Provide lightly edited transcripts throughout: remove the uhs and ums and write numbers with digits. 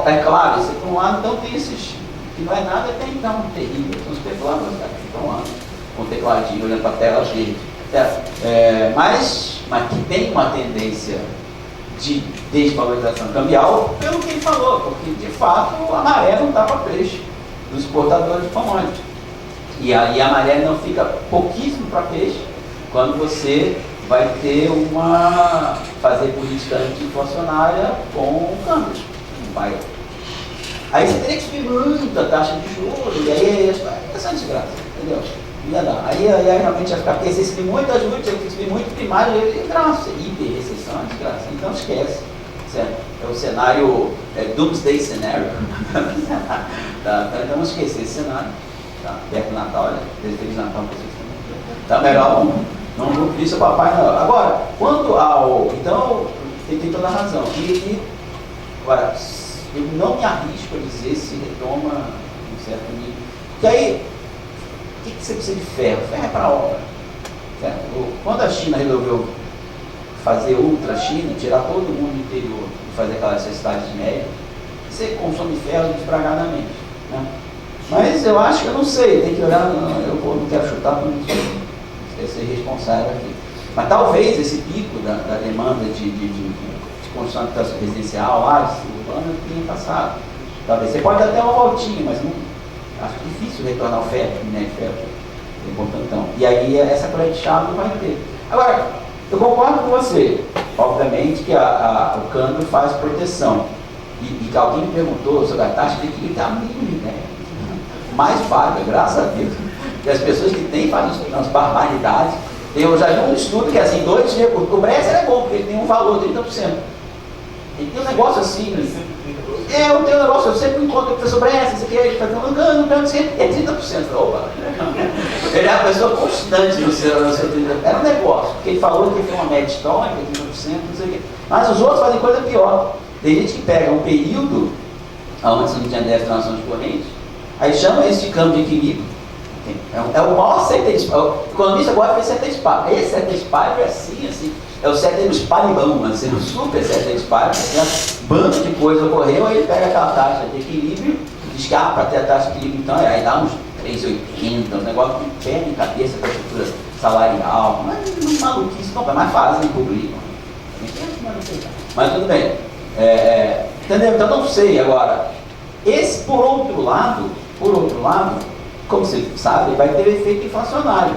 é claro, você por um lado então tem esses, que não é nada até então terrível, são especuladores, cara, que estão lá com o tecladinho, olhando para a tela verde. Mas que tem uma tendência de desvalorização cambial, pelo que ele falou, porque de fato a maré não está para peixe dos exportadores de commodities. E aí a maré não fica pouquíssimo para peixe quando você vai ter fazer política anti-inflacionária com o câmbio. Vai. Aí você teria que subir muito a taxa de juros, e aí essa é desgraça, entendeu? Ia dar. Aí realmente ia ficar, porque se subir muito a juros, tinha que subir muito primário, é graça, hiper recessão, é desgraça. Então esquece. Certo? É o cenário, Doomsday Scenario. Então não esquecer esse cenário. Tá? Perto do Natal, olha, Feliz Natal para vocês também. Tá melhor não isso é Papai Noel. Agora, quanto ao. Então, ele tem toda a razão. Agora, eu não me arrisco a dizer se retoma um certo nível. Porque aí, o que você precisa de ferro? Ferro é para obra. Certo? Quando a China resolveu fazer ultra China, tirar todo mundo do interior e fazer aquelas cidades médias, você consome ferro desbragadamente. Né? Mas eu acho que eu não sei, tem que olhar, não quero chutar para não ser responsável aqui. Mas talvez esse pico da demanda de construção residencial lá, urbana, tenha passado. Talvez você pode dar até uma voltinha, mas não, acho difícil retornar ao ferro, né? Ferro é importante então. E aí essa colher de chá não vai ter. Agora, eu concordo com você, obviamente que o câmbio faz proteção. E que alguém me perguntou sobre a taxa de equilíbrio, está mínima, né? Mais paga, graças a Deus. E as pessoas que têm fazem umas barbaridades. Eu já vi um estudo que assim, o Bresser é bom, porque ele tem um valor de 30%. Ele tem um negócio assim. Eu tenho um negócio, eu sempre encontro o professor Bresser, você quer fazer um ganho, é 30%. Opa! Ele é uma pessoa constante no seu 30%. Era um negócio, porque ele falou que ele tem uma média histórica, 30%, não sei o quê. Mas os outros fazem coisa pior. Tem gente que pega um período onde você não tinha 10 transações correntes, aí chama isso de câmbio de equilíbrio. É o maior settlement. O economista agora fez settlement spy. Esse settlement spy é assim, é o settlement spy assim, o super settlement spy, um bando de coisa ocorreu, aí ele pega aquela taxa de equilíbrio, diz que para ter a taxa de equilíbrio, então, aí dá uns 3,80, um negócio que perde em cabeça com a estrutura salarial, mas maluquice, não, é mais fácil, publicam. Mas tudo bem. Entendeu? Então não sei agora. Esse, por outro lado, como você sabe, vai ter efeito inflacionário.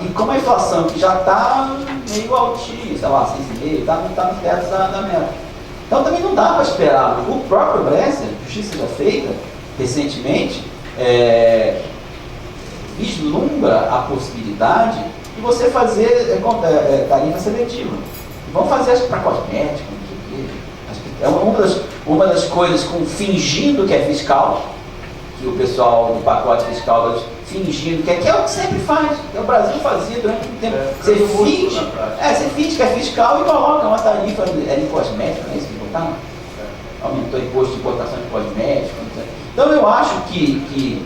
E como a inflação que já está meio altinha, sei lá, 6,5, está nos tetos da meta. Então também não dá para esperar. O próprio Bresser, justiça já feita recentemente, vislumbra a possibilidade de você fazer tarifa seletiva. Vamos fazer acho que para cosméticos, não sei o quê. É uma das coisas fingindo que é fiscal, que o pessoal do pacote fiscal fingindo que é o que sempre faz, que o Brasil fazia durante muito tempo. Você finge que é fiscal e coloca uma tarifa de cosméticos, não é isso que botaram? Aumentou o imposto de importação de cosméticos. Então eu acho que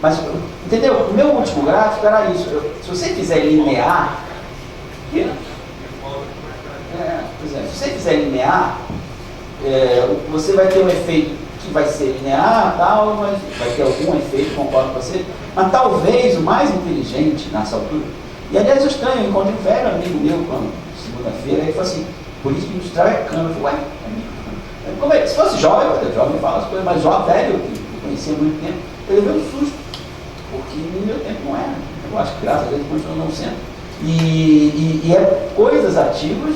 mas, entendeu? O meu último gráfico era isso. Se você fizer linear, se você fizer linear, você vai ter um efeito que vai ser linear, tal, mas vai ter algum efeito, concordo com você, mas talvez o mais inteligente nessa altura, e aliás eu estranho, eu encontrei um velho amigo meu, segunda-feira, ele falou assim, política industrial é cana. Eu falei, como se fosse jovem fala as coisas, mas jovem, velho, que eu conhecia há muito tempo, ele levou um susto, porque no meu tempo não era, eu acho que graças a Deus continua não sendo, e é coisas ativas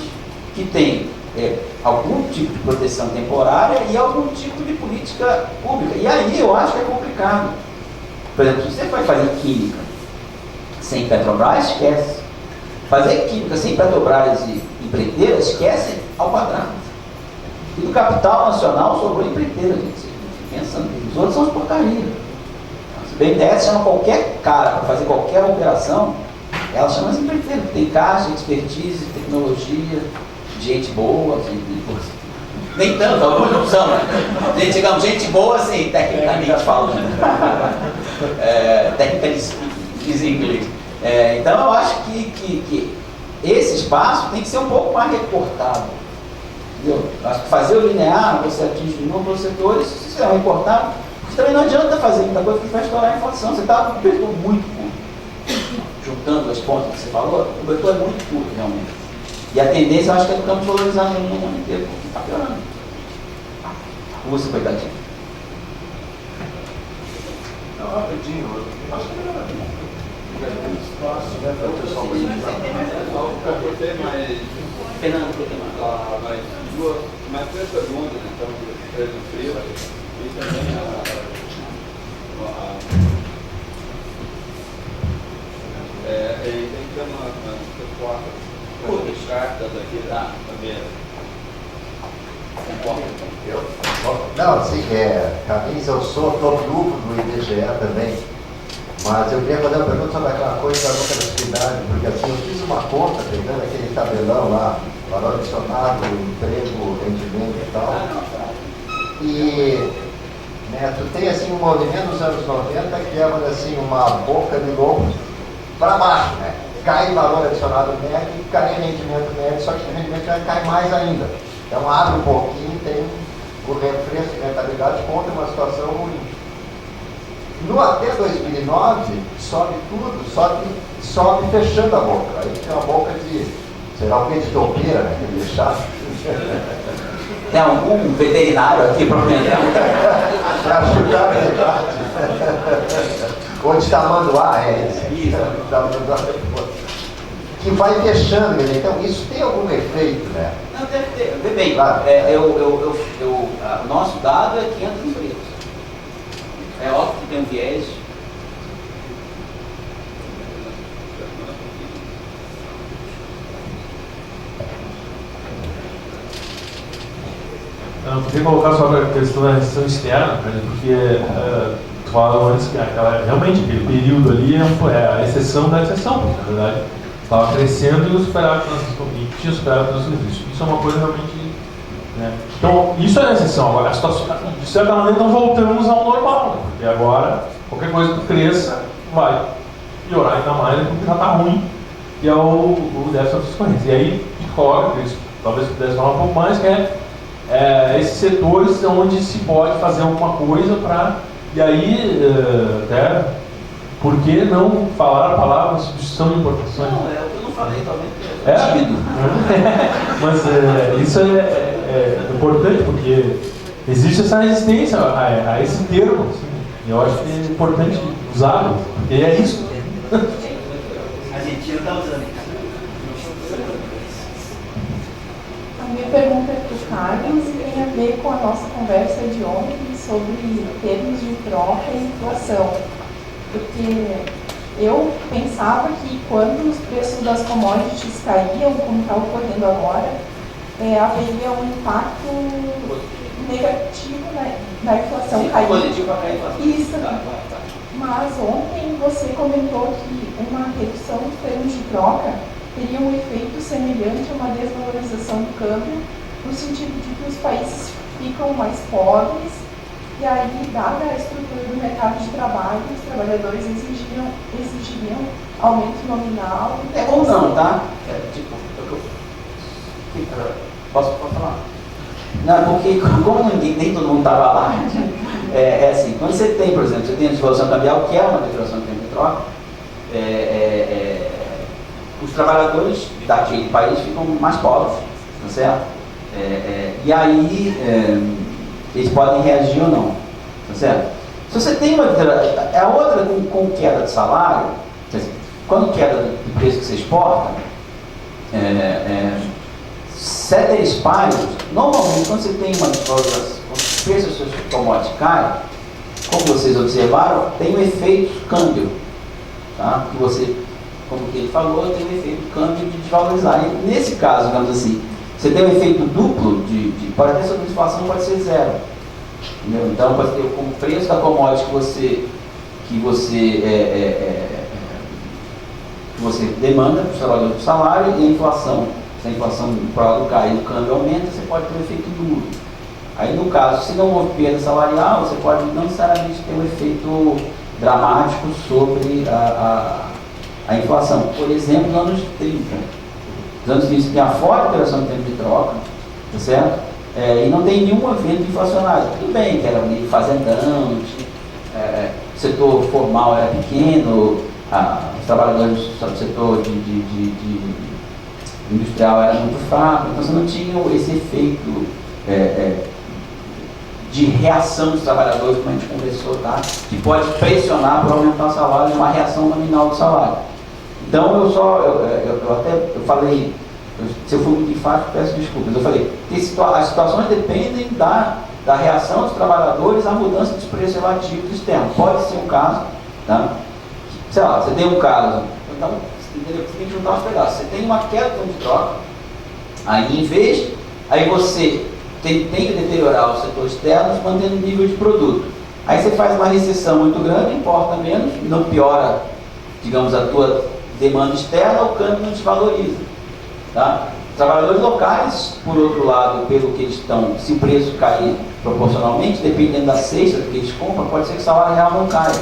que tem algum tipo de proteção temporária e algum tipo de política pública. E aí eu acho que é complicado. Por exemplo, se você vai fazer química sem Petrobras, esquece. Fazer química sem Petrobras e empreiteira, esquece ao quadrado. E do capital nacional sobrou empreiteira, gente. Pensando que os outros são as porcarias. Se o BNDES chama qualquer cara para fazer qualquer operação, ela chama as empreiteiras, porque tem caixa, expertise, tecnologia, gente boa, nem tanto, alguns não são, digamos, gente boa assim, tecnicamente falando, tecnicamente inglês. Então eu acho que esse espaço tem que ser um pouco mais recortado. Entendeu? Acho que fazer o linear, você atinge inúmeros setores, se você não importar, também não adianta fazer muita coisa, porque vai estourar a inflação. Você está com o cobertor muito curto. Juntando as pontas que você falou, o cobertor é muito curto, realmente. E a tendência, eu acho que é do campo valorizado no mundo inteiro, porque está piorando. Rússia, coitadinho. Não, rapidinho, eu acho que tem espaço, né, para o pessoal Fernando, mais duas, mais três perguntas, então, três no frio, e também tem que ter umas quatro cartas aqui da mesa. Não, assim, Camisa, eu sou do grupo do IBGE também, mas eu queria fazer uma pergunta sobre aquela coisa da lucratividade, porque assim, eu fiz uma conta, pegando aquele tabelão lá, valor adicionado, emprego, rendimento e tal, e né, tu tem assim um movimento nos anos 90 que é assim, uma boca de lobo para baixo, né? Cai valor adicionado médio e cai rendimento médio, só que o rendimento médio cai mais ainda. Então abre um pouquinho, tem o refresco de rentabilidade contra uma situação ruim. No até 2009, sobe tudo, sobe fechando a boca. Aí tem uma boca de, sei lá o que, de topeira, né? Que deixar. Tem algum veterinário aqui para aumentar? Para chutar a verdade. Ou de tamanduá, isso. Que vai fechando, então isso tem algum efeito, né? Não, deve ter. Vê bem, Claro. O nosso dado é 500 empregos. É óbvio que tem um viés. Eu queria colocar sobre a questão da recessão externa, porque tu falava antes que realmente aquele período ali é a exceção da exceção, porque na verdade estava crescendo e tinha superado nos serviços. Isso é uma coisa realmente. Né? Então, isso é a exceção. Agora, a situação, de certa maneira, nós voltamos ao normal, né? Porque agora, qualquer coisa que cresça vai piorar ainda mais, porque já está ruim, que é o déficit das correntes. E aí, coloca, talvez pudesse falar um pouco mais, que é esses setores onde se pode fazer alguma coisa para. E aí, até, por que não falar a palavra substituição de importações? Não, é o que eu não falei, talvez. Mas isso é importante, porque existe essa resistência a esse termo. Assim, e eu acho que é importante usá-lo, porque é isso. A Argentina está usando. A minha pergunta é para o Carlos e tem a ver com a nossa conversa de ontem sobre termos de troca e inflação. Porque eu pensava que quando os preços das commodities caíam, como está ocorrendo agora, haveria um impacto negativo na inflação cair. Positivo para cair a inflação. Isso. Tá. Mas ontem você comentou que uma redução dos termos de troca teria um efeito semelhante a uma desvalorização do câmbio, no sentido de que os países ficam mais pobres e aí, dada a estrutura do mercado de trabalho, os trabalhadores exigiriam aumento nominal. Ou não, tá? Posso falar? Não, porque como nem todo mundo estava lá, assim, quando você tem, por exemplo, você tem a desvalorização cambial, que é uma deterioração de tempo de troca, os trabalhadores daquele país ficam mais pobres, tá certo? E aí eles podem reagir ou não, tá certo? Se você tem uma a outra com queda de salário, quer dizer, quando queda do preço que você exporta, ceteris paribus, normalmente quando você tem uma desvalorização, quando os preços dos seus commodities caem, como vocês observaram, tem um efeito câmbio, tá? Que você, como que ele falou, tem um efeito câmbio de desvalorizar. E nesse caso, digamos assim, você tem um efeito duplo pode ter sobre a inflação, pode ser zero. Entendeu? Então, pode ter como preço da commodity que você demanda para os trabalhadores do salário e a inflação. Se a inflação por lado cai e o câmbio aumenta, você pode ter um efeito duro. Aí, no caso, se não houve perda salarial, você pode não necessariamente ter um efeito dramático sobre a inflação. Por exemplo, nos anos 30. Nos anos 30 tem a forte alteração do tempo de troca, tá certo? E não tem nenhum evento inflacionário. Tudo bem, que era meio fazendão, o setor formal era pequeno, os trabalhadores do setor de industrial era muito fraco, então você não tinha esse efeito de reação dos trabalhadores, como a gente conversou, tá? Que pode pressionar para aumentar o salário, uma reação nominal do salário. Então eu falei, se eu for muito enfático, peço desculpas, eu falei que as situações dependem da reação dos trabalhadores à mudança dos preços relativos externos. Pode ser um caso, tá? Sei lá, você tem um caso, então você tem que juntar os pedaços. Você tem uma queda de troca, aí você tem que deteriorar o setor externo mantendo o nível de produto. Aí você faz uma recessão muito grande, importa menos, não piora, digamos, a tua demanda externa, o câmbio não desvaloriza. Tá? Trabalhadores locais, por outro lado, pelo que eles estão, se o preço cair proporcionalmente, dependendo da cesta que eles compram, pode ser que o salário real não caia.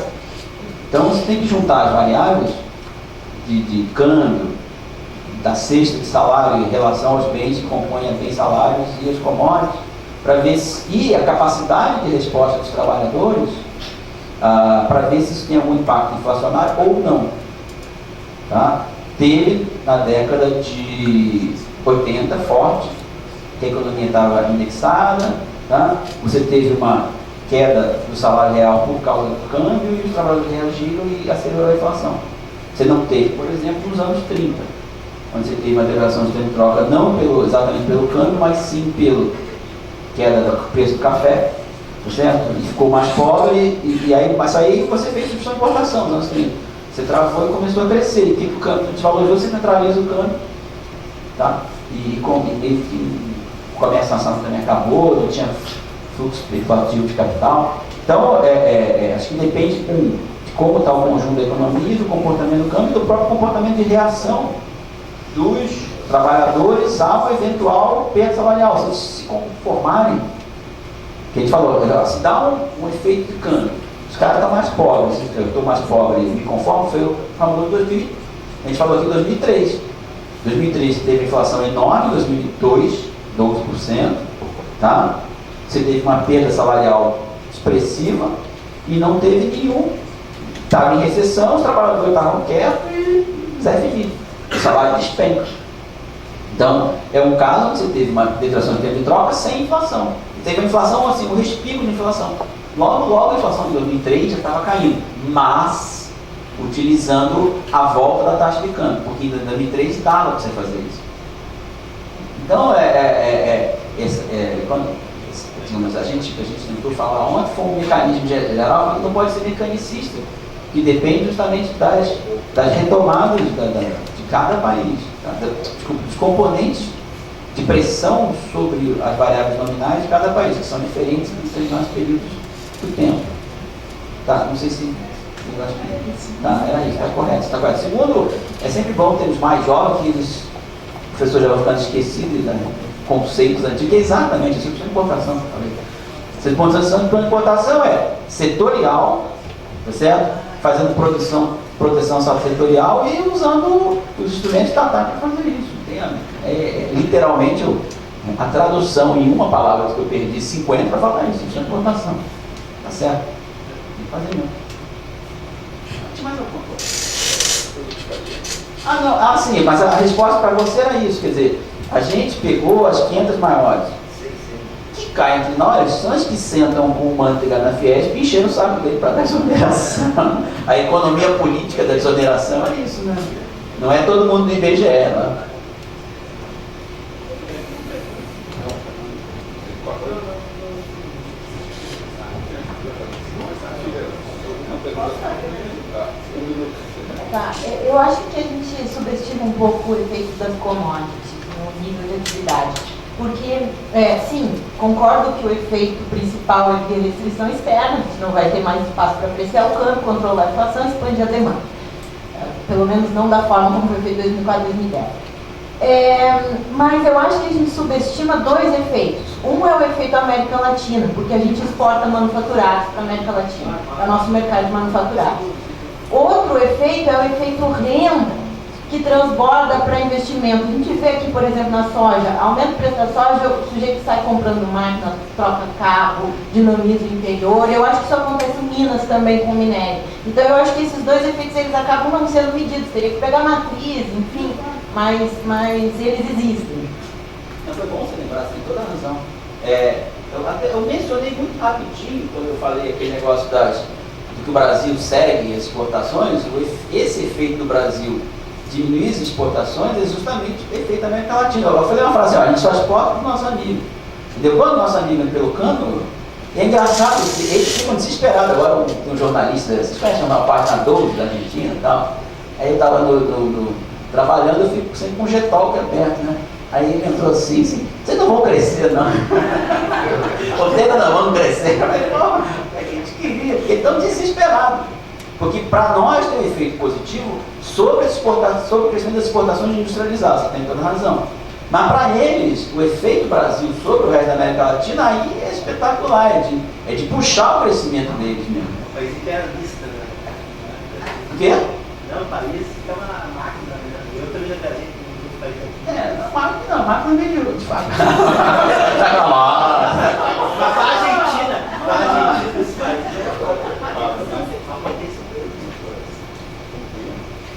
Então você tem que juntar as variáveis de câmbio, da cesta de salário em relação aos bens que compõem bens salários e as commodities, para ver se a capacidade de resposta dos trabalhadores, para ver se isso tem algum impacto inflacionário ou não. Tá? Teve na década de 80 forte, que a economia estava indexada, tá? Você teve uma queda do salário real por causa do câmbio e os trabalhadores reagiram e acelerou a inflação. Você não teve, por exemplo, nos anos 30, onde você teve uma devaluação de termo de troca não exatamente pelo câmbio, mas sim pelo queda do preço do café, certo? E ficou mais pobre, mas aí você fez substituição de importação nos anos 30. Você travou e começou a crescer. E o que o câmbio desvalorizou? Você centraliza o câmbio, tá? E o comércio nacional também acabou, não tinha fluxo especulativo de capital. Então, acho que depende de como está o conjunto da economia, do comportamento do câmbio e do próprio comportamento de reação dos trabalhadores ao eventual perda salarial. Se eles se conformarem, que a gente falou, se dá um efeito de câmbio, os caras estão mais pobres, eu estou mais pobre e me conformo, foi o famoso 2000. A gente falou aqui em 2003. 2003 teve inflação enorme, 2002, 12%, tá? Você teve uma perda salarial expressiva e não teve nenhum. Estava em recessão, os trabalhadores estavam quietos e Zé Felipe. O salário despenca. Então, é um caso onde você teve uma detração de tempo de troca sem inflação. Teve uma inflação, assim, um respiro de inflação. Logo a inflação de 2003 já estava caindo, mas utilizando a volta da taxa de câmbio, porque em 2003 dava para você fazer isso. Então, digamos, a gente tentou falar ontem, foi um mecanismo geral, mas não pode ser mecanicista, que depende justamente das retomadas de cada país, dos componentes de pressão sobre as variáveis nominais de cada país, que são diferentes nos determinados períodos do tempo. Tá, não sei se... Tá, era isso, está correto, está correto. Segundo, é sempre bom ter os mais jovens, que os professores já vão ficando esquecidos, né? Conceitos antigos, que é exatamente isso, de importação, que eu falei. Essa plano de importação é setorial, tá certo? Fazendo proteção setorial e usando os instrumentos estatais para fazer isso. Literalmente a tradução em uma palavra que eu perdi 50 para falar isso de importação. Tá certo? Tem que fazer mesmo. Tinha mais alguma coisa? Sim, mas a resposta para você era isso, quer dizer, a gente pegou as 500 maiores que caem entre nós, são as que sentam com manteiga na Fiesp e encheram o saco dele para dar exoneração. A economia política da desoneração é isso, né? Não é todo mundo do IBGE, né? Tá, eu acho que a gente subestima um pouco o efeito das commodities no nível de atividade. Porque, sim, concordo que o efeito principal é de restrição externa, a gente não vai ter mais espaço para apreciar o câmbio, controlar a inflação e expandir a demanda. Pelo menos não da forma como foi feito em 2004 e 2010. Mas eu acho que a gente subestima dois efeitos. Um é o efeito América Latina, porque a gente exporta manufaturados para a América Latina, é o nosso mercado de manufaturados. Outro efeito é o efeito renda, que que transborda para investimento. A gente vê aqui, por exemplo, na soja, aumenta o preço da soja, o sujeito sai comprando máquina, troca carro, dinamiza o interior. Eu acho que isso acontece em Minas também com o minério. Então eu acho que esses dois efeitos eles acabam não sendo medidos, teria que pegar a matriz, enfim, mas eles existem. Não, foi bom você lembrar, você tem toda a razão. Eu mencionei muito rapidinho, quando eu falei aquele negócio de que o Brasil segue as exportações, esse efeito do Brasil diminuir as exportações é justamente o efeito da América Latina. Eu falei uma frase, a gente só exporta para o nosso amigo. Entendeu? Quando o nosso amigo é pelo cano, é engraçado, eles ficam desesperados. Agora tem um jornalista, vocês conhecem uma página 12 da Argentina e tal. Aí eu estava trabalhando, eu fico sempre com um G-Talk aberto, né? Aí ele entrou assim, vocês não vão crescer, não. Vocês não vão crescer. Eu falei, não, é que a gente queria, porque estão desesperados. Porque para nós tem um efeito positivo sobre o crescimento das exportações industrializadas, você tem toda razão. Mas para eles, o efeito Brasil sobre o resto da América Latina aí é espetacular, é de puxar o crescimento deles mesmo. O país imperialista, né? O quê? Não, o país é uma máquina, né? Eu também já viajei com outros países aqui. Não, máquina meio de fato. Tá lá. Mas para a Argentina, esse país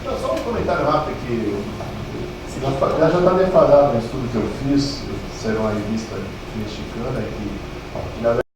Não, só um comentário rápido aqui. Já está defasado no estudo que eu fiz, saiu uma revista mexicana que na verdade